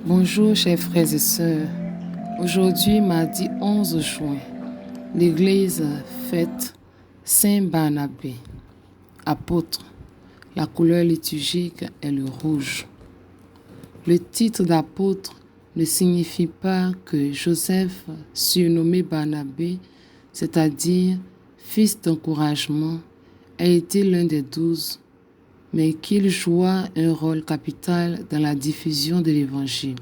Bonjour chers frères et sœurs. Aujourd'hui, mardi 11 juin, l'Église fête Saint Barnabé, apôtre. La couleur liturgique est le rouge. Le titre d'apôtre ne signifie pas que Joseph, surnommé Barnabé, c'est-à-dire fils d'encouragement, a été l'un des 12, mais qu'il joua un rôle capital dans la diffusion de l'Évangile.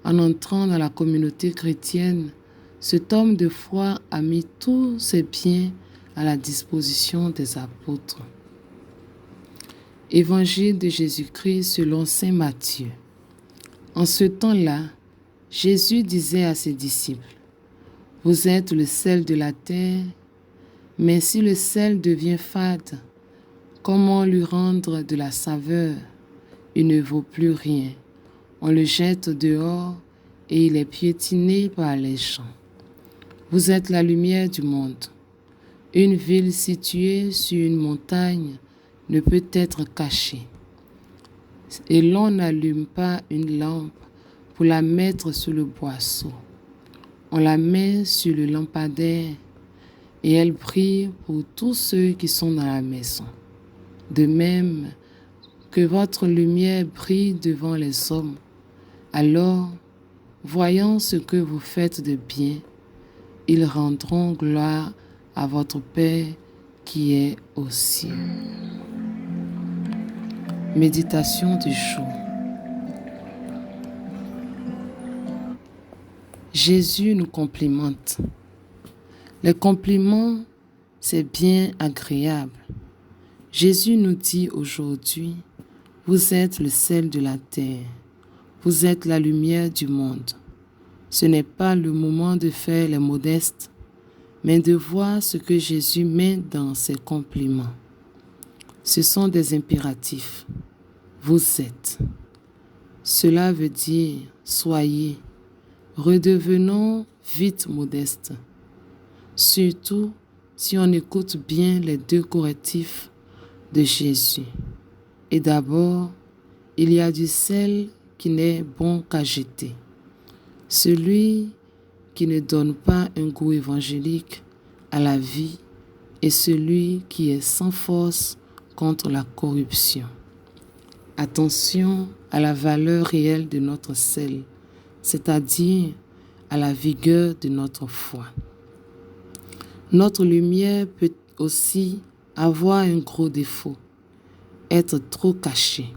En entrant dans la communauté chrétienne, cet homme de foi a mis tous ses biens à la disposition des apôtres. Évangile de Jésus-Christ selon saint Matthieu. En ce temps-là, Jésus disait à ses disciples, « Vous êtes le sel de la terre, mais si le sel devient fade, comment lui rendre de la saveur? Il ne vaut plus rien. On le jette dehors et il est piétiné par les gens. Vous êtes la lumière du monde. Une ville située sur une montagne ne peut être cachée. Et l'on n'allume pas une lampe pour la mettre sous le boisseau. On la met sur le lampadaire et elle brille pour tous ceux qui sont dans la maison. De même que votre lumière brille devant les hommes, alors, voyant ce que vous faites de bien, ils rendront gloire à votre Père qui est aux cieux. Méditation du jour. Jésus nous complimente. Les compliments, c'est bien agréable. Jésus nous dit aujourd'hui, vous êtes le sel de la terre, vous êtes la lumière du monde. Ce n'est pas le moment de faire les modestes, mais de voir ce que Jésus met dans ses compliments. Ce sont des impératifs. Vous êtes. Cela veut dire soyez, redevenons vite modestes. Surtout si on écoute bien les deux correctifs de Jésus. Et d'abord, il y a du sel qui n'est bon qu'à jeter. Celui qui ne donne pas un goût évangélique à la vie et celui qui est sans force contre la corruption. Attention à la valeur réelle de notre sel, c'est-à-dire à la vigueur de notre foi. Notre lumière peut aussi avoir un gros défaut, être trop cachée.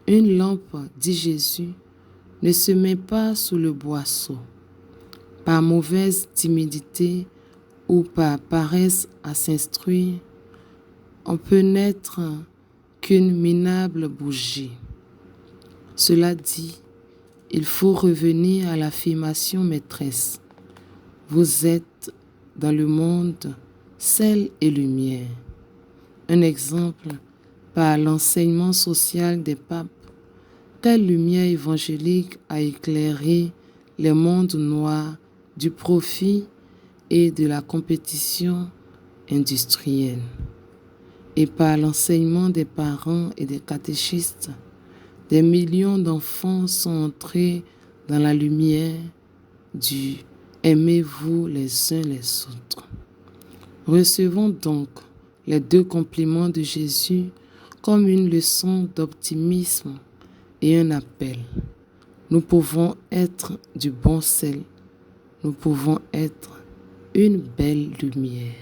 Une lampe, dit Jésus, ne se met pas sous le boisseau. Par mauvaise timidité ou par paresse à s'instruire, on peut n'être qu'une minable bougie. Cela dit, il faut revenir à l'affirmation maîtresse. Vous êtes dans le monde sel et lumière. Un exemple par l'enseignement social des papes. Quelle lumière évangélique a éclairé les mondes noirs du profit et de la compétition industrielle. Et par l'enseignement des parents et des catéchistes, des millions d'enfants sont entrés dans la lumière du « aimez-vous les uns les autres ». Recevons donc les deux compliments de Jésus comme une leçon d'optimisme et un appel. Nous pouvons être du bon sel. Nous pouvons être une belle lumière.